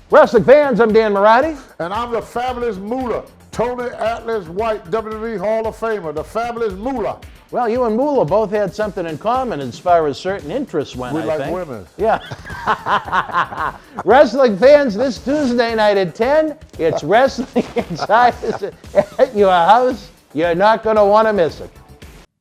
Wrestling fans, I'm Dan Marty. And I'm the fabulous Moolah, Tony Atlas White, WWE Hall of Famer, the fabulous Moolah. Well, you and Moolah both had something in common as far as certain interests went, We I like think. women. Yeah. Wrestling fans, this Tuesday night at 10, it's Wrestling Insiders at your house. You're not going to want to miss it.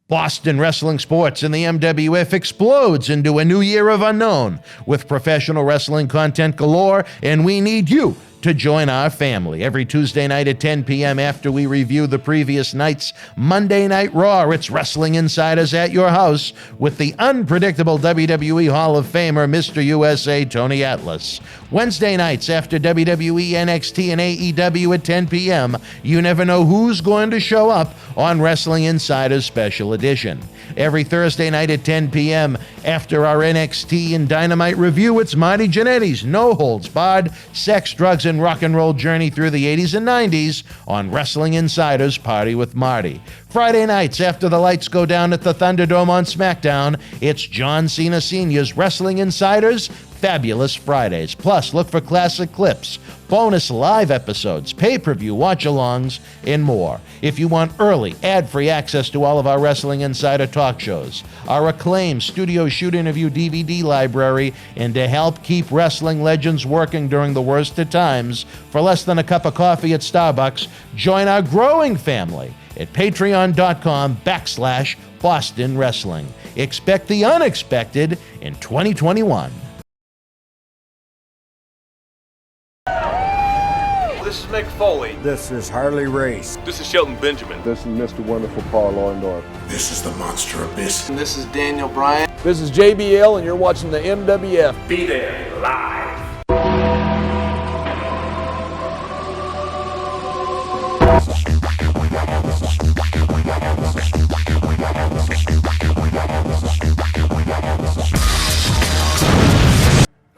Boston wrestling sports and the MWF explodes into a new year of unknown with professional wrestling content galore, and we need you to join our family every Tuesday night at 10 p.m. after we review the previous night's Monday Night Raw. It's Wrestling Insiders at your house with the unpredictable WWE Hall of Famer, Mr. USA, Tony Atlas. Wednesday nights after WWE, NXT, and AEW at 10 p.m., you never know who's going to show up on Wrestling Insiders Special Edition. Every Thursday night at 10 p.m. after our NXT and Dynamite review, it's Marty Jannetty's No Holds Barred Sex, Drugs, and Rock and Roll journey through the 80s and 90s on Wrestling Insiders Party with Marty. Friday nights after the lights go down at the Thunderdome on SmackDown, it's John Cena Sr.'s Wrestling Insiders Fabulous Fridays. Plus, look for classic clips, bonus live episodes, pay-per-view watch-alongs, and more. If you want early, ad-free access to all of our Wrestling Insider talk shows, our acclaimed studio shoot interview DVD library, and to help keep wrestling legends working during the worst of times, for less than a cup of coffee at Starbucks, join our growing family at patreon.com/Boston Wrestling. Expect the unexpected in 2021. This is Mick Foley. This is Harley Race. This is Shelton Benjamin. This is Mr. Wonderful Paul Orndorff. This is the Monster Abyss. And this is Daniel Bryan. This is JBL, and you're watching the MWF. Be there live.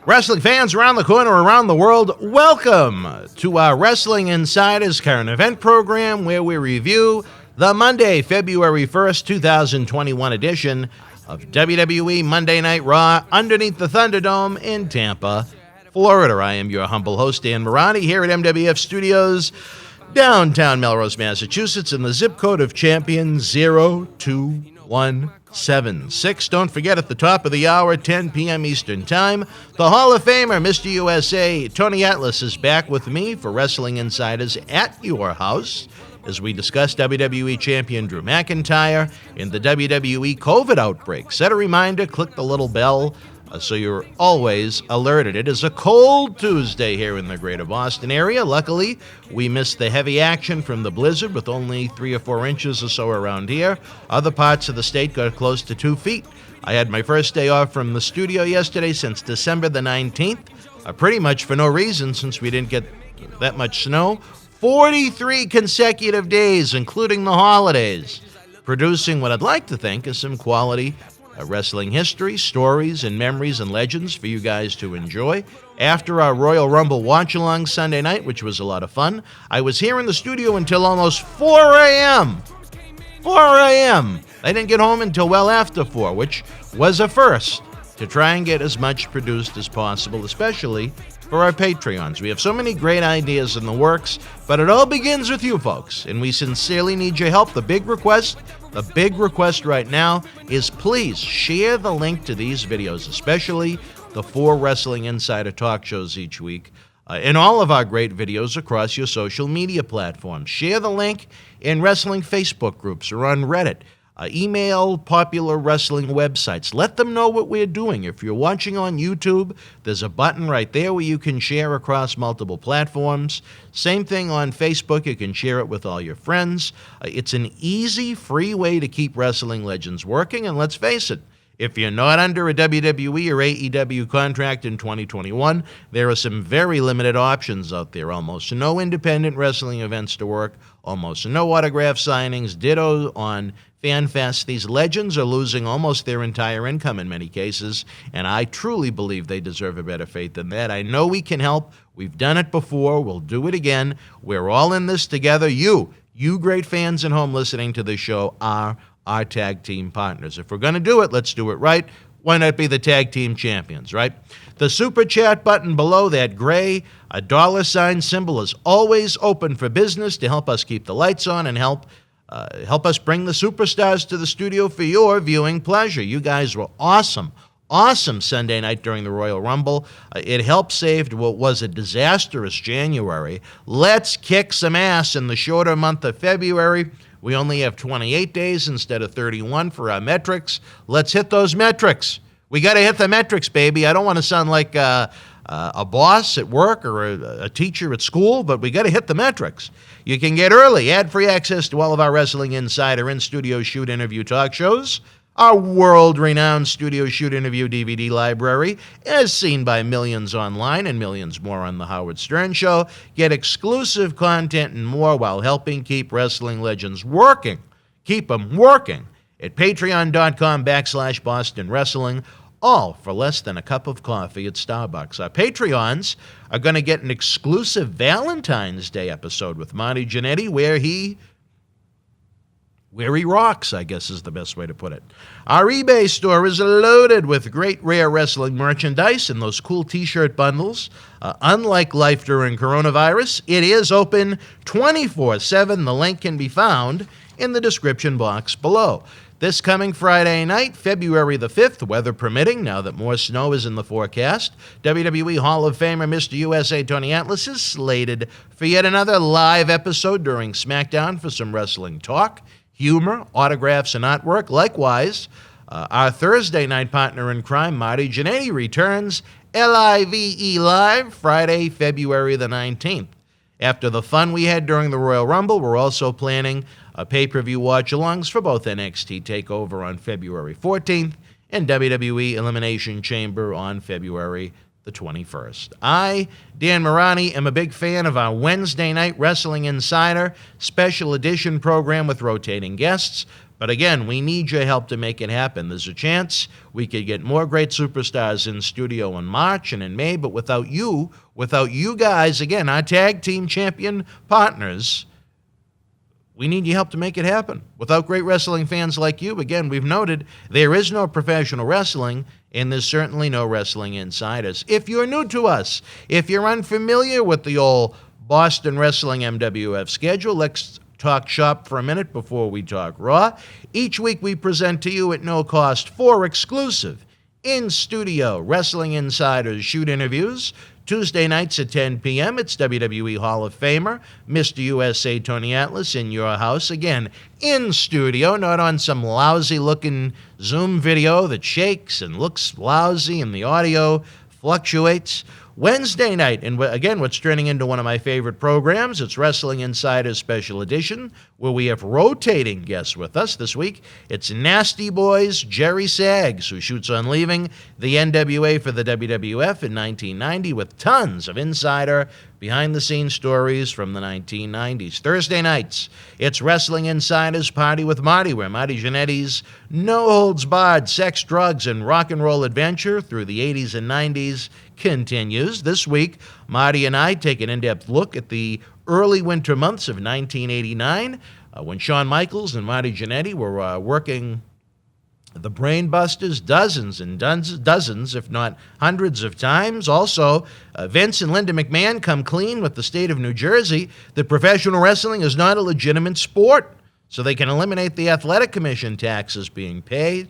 Wrestling fans around the corner, around the world, welcome to our Wrestling Insiders current event program where we review the Monday, February 1st, 2021 edition of WWE Monday Night Raw underneath the Thunderdome in Tampa, Florida. I am your humble host, Dan Marty, here at MWF Studios, downtown Melrose, Massachusetts, in the zip code of Champion 02176. Don't forget, at the top of the hour, 10 p.m. Eastern Time, the Hall of Famer, Mr. USA, Tony Atlas, is back with me for Wrestling Insiders at your house as we discuss WWE Champion Drew McIntyre and the WWE COVID outbreak. Set a reminder, click the little bell so you're always alerted. It is a cold Tuesday here in the greater Boston area. Luckily, we missed the heavy action from the blizzard with only 3 or 4 inches or so around here. Other parts of the state got close to 2 feet. I had my first day off from the studio yesterday since December the 19th, pretty much for no reason since we didn't get that much snow. 43 consecutive days, including the holidays, producing what I'd like to think is some quality wrestling history, stories, and memories and legends for you guys to enjoy. After our Royal Rumble watch-along Sunday night, which was a lot of fun, I was here in the studio until almost 4 a.m. 4 a.m. I didn't get home until well after 4, which was a first, to try and get as much produced as possible, especially for our Patreons. We have so many great ideas in the works, but it all begins with you folks, and we sincerely need your help. The big request right now is please share the link to these videos, especially the 4 Wrestling Insider talk shows each week, and all of our great videos across your social media platforms. Share the link in wrestling Facebook groups or on Reddit. Email popular wrestling websites. Let them know what we're doing. If you're watching on YouTube, there's a button right there where you can share across multiple platforms. Same thing on Facebook. You can share it with all your friends. It's an easy, free way to keep wrestling legends working. And let's face it, if you're not under a WWE or AEW contract in 2021, there are some very limited options out there. Almost no independent wrestling events to work, almost no autograph signings, ditto on FanFest. These legends are losing almost their entire income in many cases, and I truly believe they deserve a better fate than that. I know we can help. We've done it before. We'll do it again. We're all in this together. You great fans at home listening to this show are our tag team partners. If we're going to do it, let's do it right. why not be the tag team champions, right? The super chat button below that gray $sign symbol is always open for business to help us keep the lights on and help us bring the superstars to the studio for your viewing pleasure. You guys were awesome Sunday night during the Royal Rumble. It helped save what was a disastrous January. Let's kick some ass in the shorter month of February. We only have 28 days instead of 31 for our metrics. Let's hit those metrics. We got to hit the metrics, baby. I don't want to sound like a boss at work or a teacher at school, but we got to hit the metrics. You can get early, ad-free access to all of our Wrestling Insider in-studio shoot interview talk shows, our world-renowned studio shoot interview DVD library, as seen by millions online and millions more on The Howard Stern Show. Get exclusive content and more while helping keep wrestling legends working. Keep them working at patreon.com/Boston Wrestling, all for less than a cup of coffee at Starbucks. Our Patreons are going to get an exclusive Valentine's Day episode with Marty Jannetty where he rocks, I guess is the best way to put it. Our eBay store is loaded with great rare wrestling merchandise and those cool t-shirt bundles. Unlike life during coronavirus, it is open 24/7. The link can be found in the description box below. This coming Friday night, February the 5th, weather permitting, now that more snow is in the forecast, WWE Hall of Famer Mr. USA Tony Atlas is slated for yet another live episode during SmackDown for some wrestling talk, humor, autographs, and artwork. Likewise, our Thursday night partner in crime, Marty Jannetty, returns Live Friday, February the 19th. After the fun we had during the Royal Rumble, we're also planning pay-per-view watch-alongs for both NXT TakeOver on February 14th and WWE Elimination Chamber on February the 21st. I, Dan Marani, am a big fan of our Wednesday Night Wrestling Insider special edition program with rotating guests. But again, we need your help to make it happen. There's a chance we could get more great superstars in studio in March and in May, but without you guys, again, our tag team champion partners, we need your help to make it happen. Without great wrestling fans like you, again, we've noted there is no professional wrestling, and there's certainly no wrestling insiders. If you're new to us, if you're unfamiliar with the old Boston Wrestling MWF schedule, let's talk shop for a minute before we talk Raw. Each week we present to you at no cost 4 exclusive in-studio Wrestling Insiders shoot interviews. Tuesday nights at 10 p.m., it's WWE Hall of Famer, Mr. USA Tony Atlas in your house. Again, in studio, not on some lousy-looking Zoom video that shakes and looks lousy and the audio fluctuates. Wednesday night, and again, what's turning into one of my favorite programs, it's Wrestling Insider Special Edition, where we have rotating guests with us. This week, it's Nasty Boys Jerry Saggs, who shoots on leaving the NWA for the WWF in 1990 with tons of insider, behind-the-scenes stories from the 1990s. Thursday nights, it's Wrestling Insiders Party with Marty, where Marty Jannetty's no-holds-barred sex, drugs, and rock and roll adventure through the 80s and 90s continues. This week, Marty and I take an in-depth look at the early winter months of 1989, when Shawn Michaels and Marty Jannetty were working the Brainbusters dozens and dozens, if not hundreds of times. Also, Vince and Linda McMahon come clean with the state of New Jersey that professional wrestling is not a legitimate sport, so they can eliminate the athletic commission taxes being paid.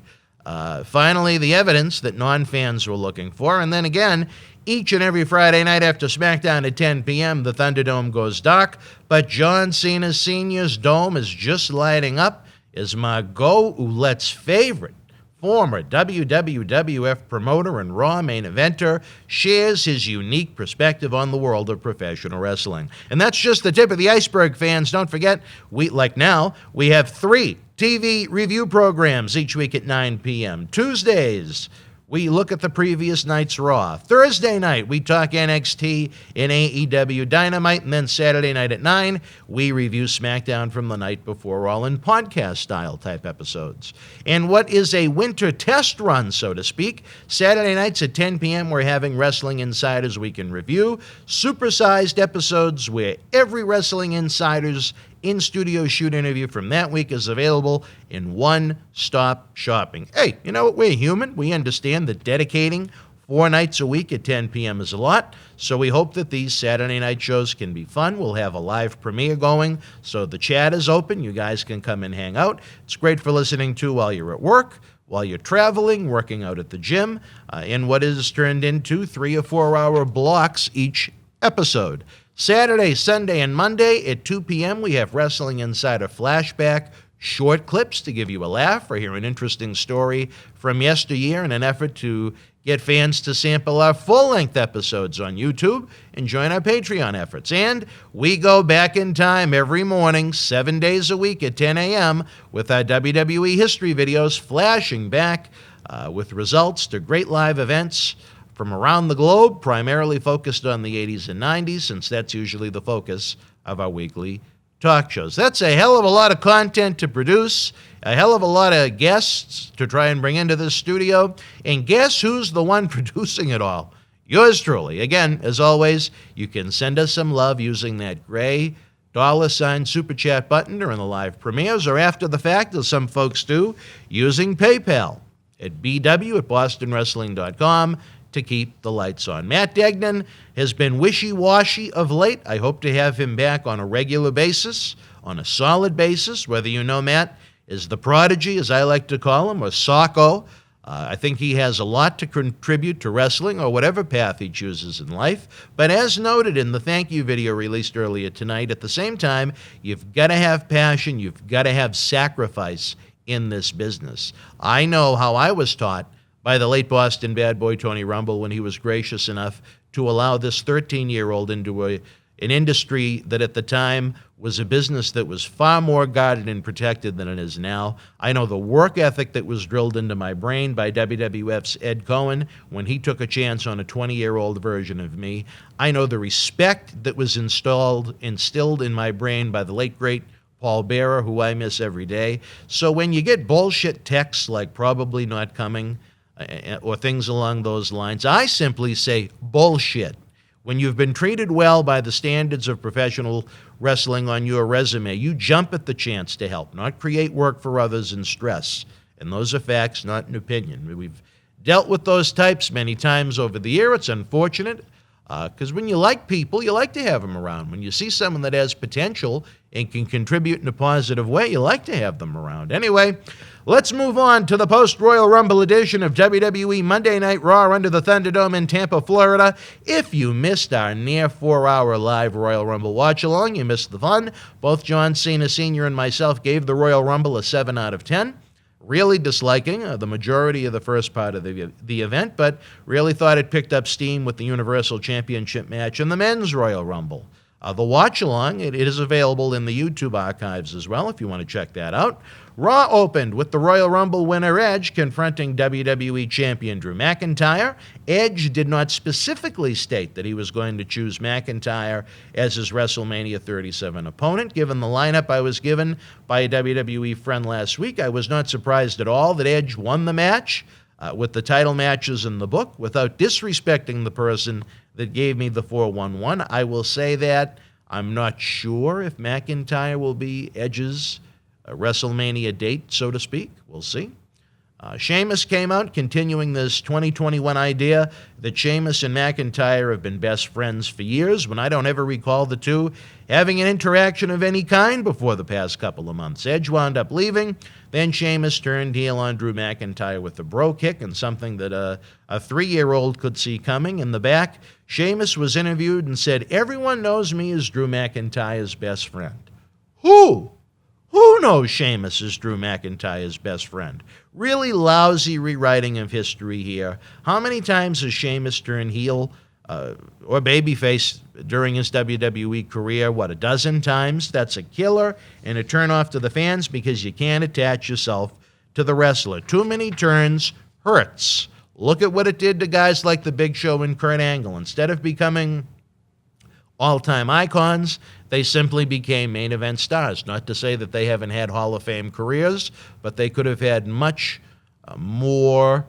Finally, the evidence that non-fans were looking for. And then again, each and every Friday night after SmackDown at 10 p.m., the Thunderdome goes dark, but John Cena Sr.'s dome is just lighting up as Margot Ouellette's favorite former WWF promoter and Raw main eventer shares his unique perspective on the world of professional wrestling. And that's just the tip of the iceberg, fans. Don't forget, we have 3 TV review programs each week at 9 p.m. Tuesdays, we look at the previous night's Raw. Thursday night, we talk NXT and AEW Dynamite. And then Saturday night at 9, we review SmackDown from the night before, all in podcast-style type episodes. And what is a winter test run, so to speak, Saturday nights at 10 p.m., we're having Wrestling Insiders Week in Review, supersized episodes where every Wrestling Insiders in-studio shoot interview from that week is available in one-stop shopping. Hey, you know what? We're human. We understand that dedicating 4 nights a week at 10 p.m. is a lot, so we hope that these Saturday night shows can be fun. We'll have a live premiere going, so the chat is open. You guys can come and hang out. It's great for listening to while you're at work, while you're traveling, working out at the gym, in what is turned into 3 or 4 hour blocks each episode. Saturday, Sunday, and Monday at 2 p.m. we have Wrestling Insider Flashback short clips to give you a laugh or hear an interesting story from yesteryear in an effort to get fans to sample our full-length episodes on YouTube and join our Patreon efforts. And we go back in time every morning, 7 days a week at 10 a.m. with our WWE history videos flashing back with results to great live events from around the globe, primarily focused on the 80s and 90s, since that's usually the focus of our weekly talk shows. That's a hell of a lot of content to produce, a hell of a lot of guests to try and bring into this studio, and guess who's the one producing it all? Yours truly. Again, as always, you can send us some love using that gray $ super chat button during the live premieres, or after the fact, as some folks do, using PayPal at bw@bostonwrestling.com to keep the lights on. Matt Degnan has been wishy-washy of late. I hope to have him back on a regular basis, on a solid basis, whether you know Matt is the prodigy, as I like to call him, or Socko. I think he has a lot to contribute to wrestling or whatever path he chooses in life. But as noted in the thank you video released earlier tonight, at the same time, you've got to have passion, you've got to have sacrifice in this business. I know how I was taught by the late Boston bad boy Tony Rumble when he was gracious enough to allow this 13-year-old into an industry that at the time was a business that was far more guarded and protected than it is now. I know the work ethic that was drilled into my brain by WWF's Ed Cohen when he took a chance on a 20-year-old version of me. I know the respect that was instilled in my brain by the late, great Paul Bearer, who I miss every day. So when you get bullshit texts like probably not coming, or things along those lines, I simply say bullshit. When you've been treated well by the standards of professional wrestling on your resume, you jump at the chance to help, not create work for others and stress. And those are facts, not an opinion. We've dealt with those types many times over the year. It's unfortunate, because when you like people, you like to have them around. When you see someone that has potential and can contribute in a positive way, you like to have them around. Anyway, let's move on to the post-Royal Rumble edition of WWE Monday Night Raw under the Thunderdome in Tampa, Florida. If you missed our near 4-hour live Royal Rumble watch-along, you missed the fun. Both John Cena Sr. and myself gave the Royal Rumble a 7 out of 10. Really disliking the majority of the first part of the event, but really thought it picked up steam with the Universal Championship match and the Men's Royal Rumble. The watch-along, it is available in the YouTube archives as well if you want to check that out. Raw opened with the Royal Rumble winner Edge confronting WWE Champion Drew McIntyre. Edge did not specifically state that he was going to choose McIntyre as his WrestleMania 37 opponent. Given the lineup I was given by a WWE friend last week, I was not surprised at all that Edge won the match with the title matches in the book without disrespecting the person that gave me the 411. I will say that I'm not sure if McIntyre will be Edge's WrestleMania date, so to speak. We'll see. Sheamus came out continuing this 2021 idea that Sheamus and McIntyre have been best friends for years, when I don't ever recall the two having an interaction of any kind before the past couple of months. Edge wound up leaving. Then Sheamus turned heel on Drew McIntyre with a bro kick, and something that a 3-year-old could see coming. In the back, Sheamus was interviewed and said, "Everyone knows me as Drew McIntyre's best friend." Who? Who knows Sheamus as Drew McIntyre's best friend? Really lousy rewriting of history here. How many times has Sheamus turned heel or babyface during his WWE career? What, a dozen times? That's a killer and a turnoff to the fans because you can't attach yourself to the wrestler. Too many turns hurts. Look at what it did to guys like The Big Show and Kurt Angle. Instead of becoming all-time icons, they simply became main event stars. Not to say that they haven't had Hall of Fame careers, but they could have had much more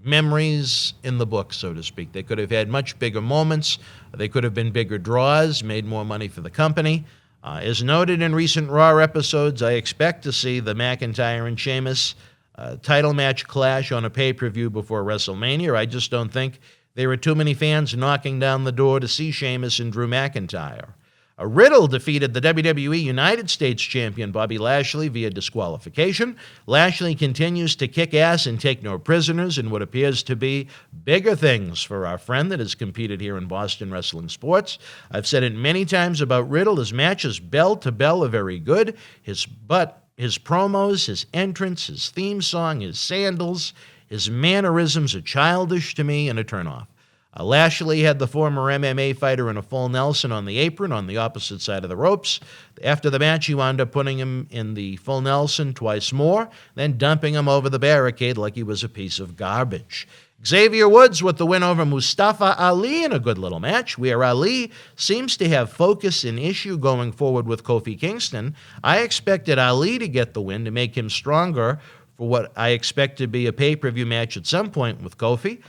memories in the book, so to speak. They could have had much bigger moments. They could have been bigger draws, made more money for the company. As noted in recent Raw episodes, I expect to see the McIntyre and Sheamus title match clash on a pay-per-view before WrestleMania. I just don't think there are too many fans knocking down the door to see Sheamus and Drew McIntyre. Riddle defeated the WWE United States champion Bobby Lashley via disqualification. Lashley continues to kick ass and take no prisoners in what appears to be bigger things for our friend that has competed here in Boston wrestling sports. I've said it many times about Riddle. His matches bell to bell are very good. His promos, his entrance, his theme song, his sandals, his mannerisms are childish to me and a turnoff. Lashley had the former MMA fighter in a full Nelson on the apron on the opposite side of the ropes. After the match, he wound up putting him in the full Nelson twice more, then dumping him over the barricade like he was a piece of garbage. Xavier Woods with the win over Mustafa Ali in a good little match, where Ali seems to have focus and issue going forward with Kofi Kingston. I expected Ali to get the win to make him stronger for what I expect to be a pay-per-view match at some point with Kofi.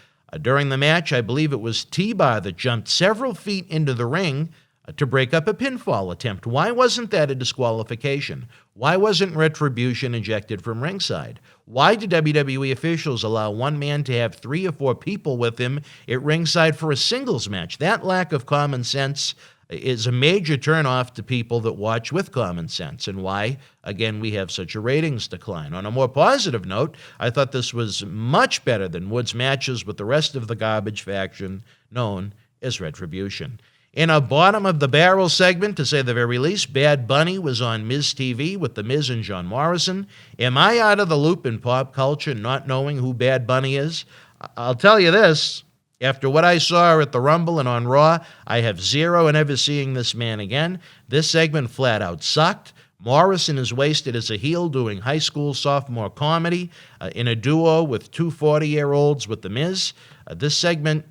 During the match, I believe it was T-Bar that jumped several feet into the ring to break up a pinfall attempt. Why wasn't that a disqualification? Why wasn't retribution ejected from ringside? Why did WWE officials allow one man to have 3 or 4 people with him at ringside for a singles match? That lack of common sense is a major turnoff to people that watch with common sense, and why, again, we have such a ratings decline. On a more positive note, I thought this was much better than Woods' matches with the rest of the garbage faction known as Retribution. In a bottom-of-the-barrel segment, to say the very least, Bad Bunny was on Miz TV with The Miz and John Morrison. Am I out of the loop in pop culture not knowing who Bad Bunny is? I'll tell you this. After what I saw at the Rumble and on Raw, I have zero in ever seeing this man again. This segment flat out sucked. Morrison is wasted as a heel doing high school sophomore comedy in a duo with 2 40-year-olds with The Miz. This segment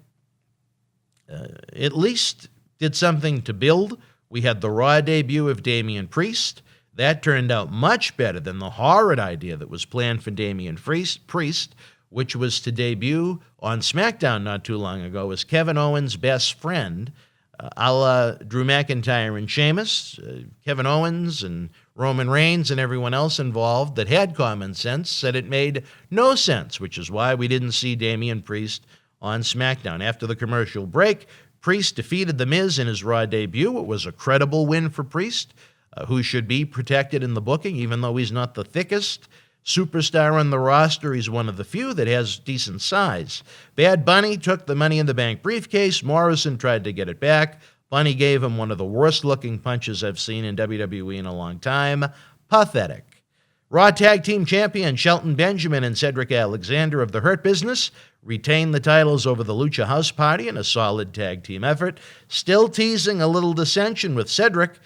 at least did something to build. We had the Raw debut of Damian Priest. That turned out much better than the horrid idea that was planned for Damian Priest, which was to debut on SmackDown not too long ago as Kevin Owens' best friend, a la Drew McIntyre and Sheamus. Kevin Owens and Roman Reigns and everyone else involved that had common sense said it made no sense, which is why we didn't see Damian Priest on SmackDown. After the commercial break, Priest defeated The Miz in his Raw debut. It was a credible win for Priest, who should be protected in the booking, even though he's not the thickest superstar on the roster. He's one of the few that has decent size. Bad Bunny took the Money in the Bank briefcase. Morrison tried to get it back. Bunny gave him one of the worst-looking punches I've seen in WWE in a long time. Pathetic. Raw Tag Team Champion Shelton Benjamin and Cedric Alexander of the Hurt Business retained the titles over the Lucha House Party in a solid tag team effort. Still teasing a little dissension with Cedric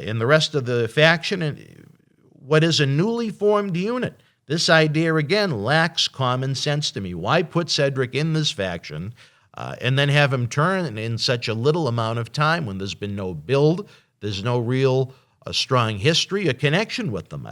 in the rest of the faction and what is a newly formed unit. This idea, again, lacks common sense to me. Why put Cedric in this faction and then have him turn in such a little amount of time when there's been no build, there's no real strong history, a connection with them?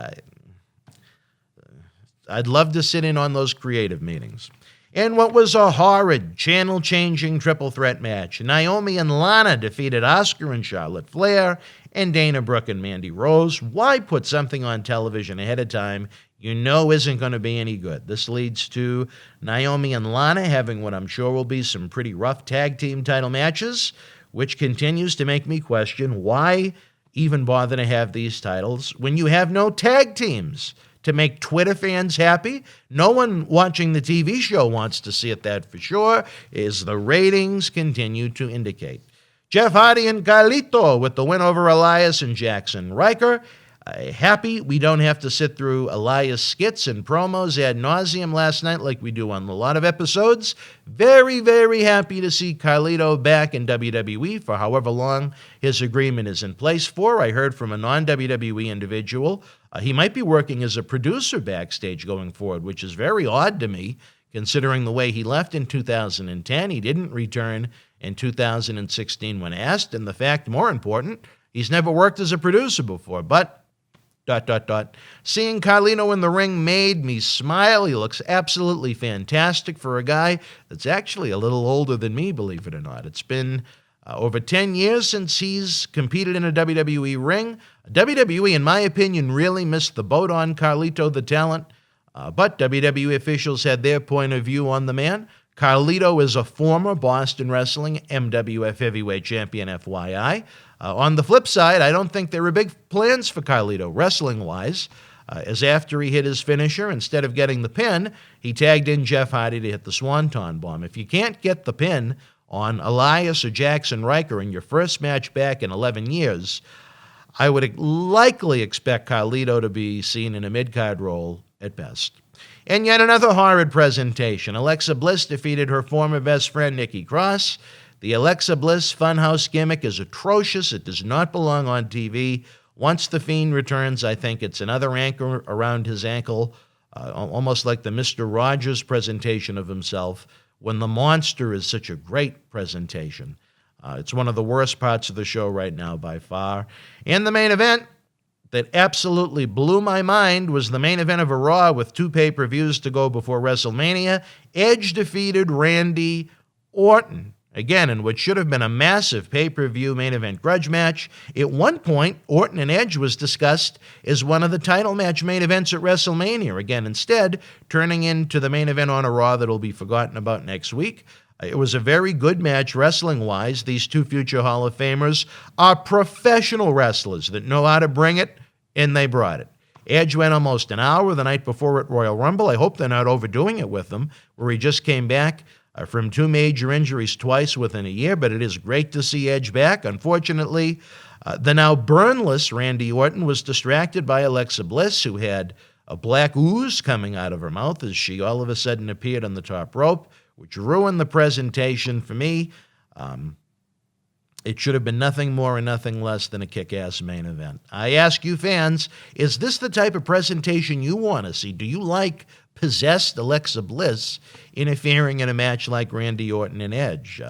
I'd love to sit in on those creative meetings. And what was a horrid, channel-changing triple threat match. Naomi and Lana defeated Asuka and Charlotte Flair, and Dana Brooke and Mandy Rose. Why put something on television ahead of time you know isn't going to be any good? This leads to Naomi and Lana having what I'm sure will be some pretty rough tag team title matches, which continues to make me question why even bother to have these titles when you have no tag teams to make Twitter fans happy. No one watching the TV show wants to see it, that for sure, as the ratings continue to indicate. Jeff Hardy and Carlito with the win over Elias and Jackson Riker. Happy we don't have to sit through Elias skits and promos ad nauseum last night like we do on a lot of episodes. Very, very happy to see Carlito back in WWE for however long his agreement is in place for. I heard from a non-WWE individual he might be working as a producer backstage going forward, which is very odd to me considering the way he left in 2010. He didn't return in 2016 when asked, and the fact, more important, he's never worked as a producer before. But Seeing Carlito in the ring made me smile. He looks absolutely fantastic for a guy that's actually a little older than me, believe it or not. It's been over 10 years since he's competed in a WWE ring. WWE, in my opinion, really missed the boat on Carlito the talent, but WWE officials had their point of view on the man. Carlito is a former Boston Wrestling MWF Heavyweight Champion, FYI. On the flip side, I don't think there were big plans for Carlito, wrestling-wise, as after he hit his finisher, instead of getting the pin, he tagged in Jeff Hardy to hit the Swanton Bomb. If you can't get the pin on Elias or Jackson Riker in your first match back in 11 years, I would likely expect Carlito to be seen in a mid-card role at best. And yet another horrid presentation. Alexa Bliss defeated her former best friend, Nikki Cross. The Alexa Bliss Funhouse gimmick is atrocious. It does not belong on TV. Once The Fiend returns, I think it's another anchor around his ankle, almost like the Mr. Rogers presentation of himself, when the monster is such a great presentation. It's one of the worst parts of the show right now by far. And the main event that absolutely blew my mind was the main event of a Raw with 2 pay-per-views to go before WrestleMania. Edge defeated Randy Orton, again, in what should have been a massive pay-per-view main event grudge match. At one point, Orton and Edge was discussed as one of the title match main events at WrestleMania. Again, instead, turning into the main event on a Raw that'll be forgotten about next week. It was a very good match wrestling-wise. These 2 future Hall of Famers are professional wrestlers that know how to bring it, and they brought it. Edge went almost an hour the night before at Royal Rumble. I hope they're not overdoing it with him, where he just came back from 2 major injuries twice within a year, but it is great to see Edge back. Unfortunately, the now burnless Randy Orton was distracted by Alexa Bliss, who had a black ooze coming out of her mouth as she all of a sudden appeared on the top rope, which ruined the presentation for me. It should have been nothing more and nothing less than a kick-ass main event. I ask you fans, is this the type of presentation you want to see? Do you like possessed Alexa Bliss interfering in a match like Randy Orton and Edge?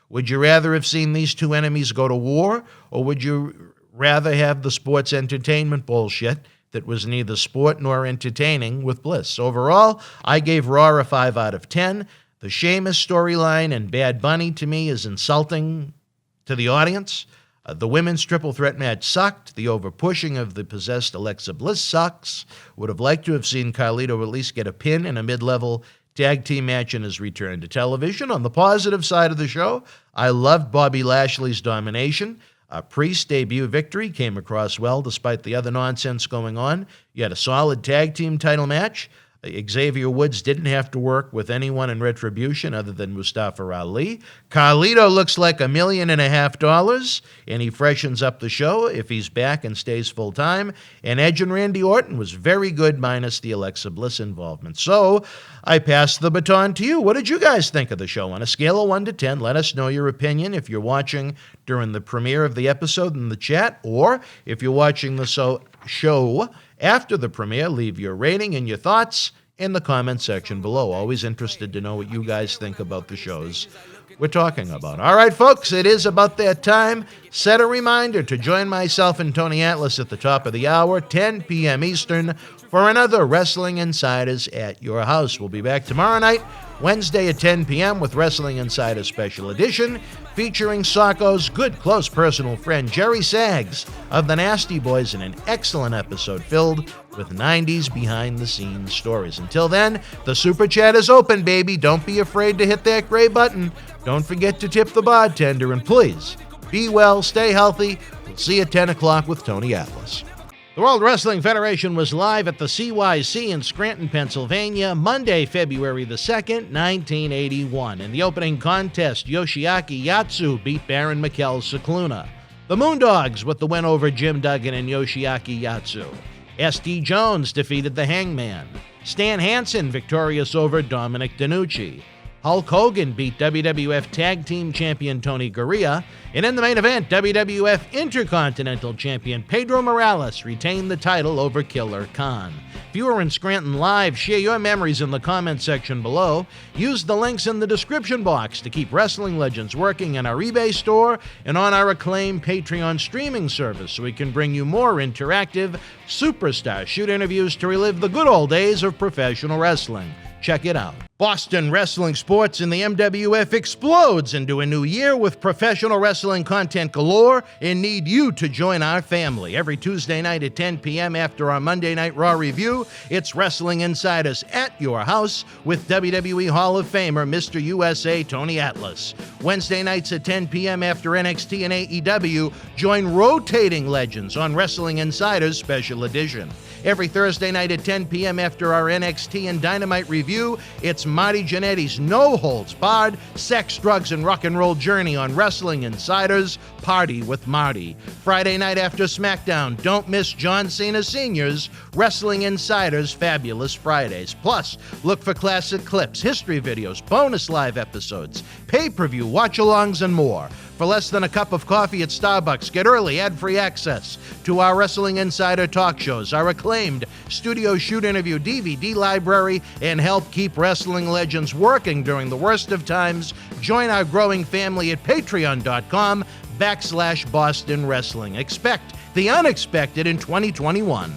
Would you rather have seen these 2 enemies go to war, or would you rather have the sports entertainment bullshit that was neither sport nor entertaining with Bliss? Overall, I gave Raw a 5 out of 10. The Sheamus storyline and Bad Bunny, to me, is insulting to the audience. The women's triple threat match sucked. The over-pushing of the possessed Alexa Bliss sucks. Would have liked to have seen Carlito at least get a pin in a mid-level tag team match in his return to television. On the positive side of the show, I loved Bobby Lashley's domination. Priest's debut victory came across well despite the other nonsense going on. You had a solid tag team title match. Xavier Woods didn't have to work with anyone in Retribution other than Mustafa Ali. Carlito looks like $1.5 million, and he freshens up the show if he's back and stays full-time. And Edge and Randy Orton was very good minus the Alexa Bliss involvement. So I pass the baton to you. What did you guys think of the show? On a scale of 1 to 10, let us know your opinion if you're watching during the premiere of the episode in the chat, or if you're watching the show after the premiere, leave your rating and your thoughts in the comment section below. Always interested to know what you guys think about the shows we're talking about. All right, folks, it is about that time. Set a reminder to join myself and Tony Atlas at the top of the hour, 10 p.m. Eastern, for another Wrestling Insiders at Your House. We'll be back tomorrow night, Wednesday at 10 p.m. with Wrestling Insiders Special Edition, featuring Socko's good close personal friend Jerry Sags of the Nasty Boys in an excellent episode filled with 90s behind-the-scenes stories. Until then, the Super Chat is open, baby. Don't be afraid to hit that gray button. Don't forget to tip the bartender, and please, be well, stay healthy. We'll see you at 10 o'clock with Tony Atlas. The World Wrestling Federation was live at the CYC in Scranton, Pennsylvania, Monday, February the 2nd, 1981. In the opening contest, Yoshiaki Yatsu beat Baron Mikel Cicluna. The Moondogs with the win over Jim Duggan and Yoshiaki Yatsu. S.D. Jones defeated the Hangman. Stan Hansen victorious over Dominic DeNucci. Hulk Hogan beat WWF Tag Team Champion Tony Gurria, and in the main event, WWF Intercontinental Champion Pedro Morales retained the title over Killer Khan. If you are in Scranton Live, share your memories in the comment section below. Use the links in the description box to keep Wrestling Legends working in our eBay store and on our acclaimed Patreon streaming service so we can bring you more interactive superstar shoot interviews to relive the good old days of professional wrestling. Check it out. Boston Wrestling Sports in the MWF explodes into a new year with professional wrestling content galore and need you to join our family. Every Tuesday night at 10 p.m. after our Monday Night Raw review, it's Wrestling Insiders at your house with WWE Hall of Famer Mr. USA Tony Atlas. Wednesday nights at 10 p.m. after NXT and AEW, join rotating legends on Wrestling Insiders Special Edition. Every Thursday night at 10 p.m. after our NXT and Dynamite review, it's Marty Jannetty's no-holds-barred sex, drugs, and rock and roll journey on Wrestling Insiders Party with Marty. Friday night after SmackDown, don't miss John Cena Sr.'s Wrestling Insiders Fabulous Fridays. Plus, look for classic clips, history videos, bonus live episodes, pay-per-view watch-alongs, and more. For less than a cup of coffee at Starbucks, get early ad-free access to our Wrestling Insider talk shows, our acclaimed studio shoot interview DVD library, and help keep wrestling legends working during the worst of times. Join our growing family at patreon.com/Boston Wrestling. Expect the unexpected in 2021.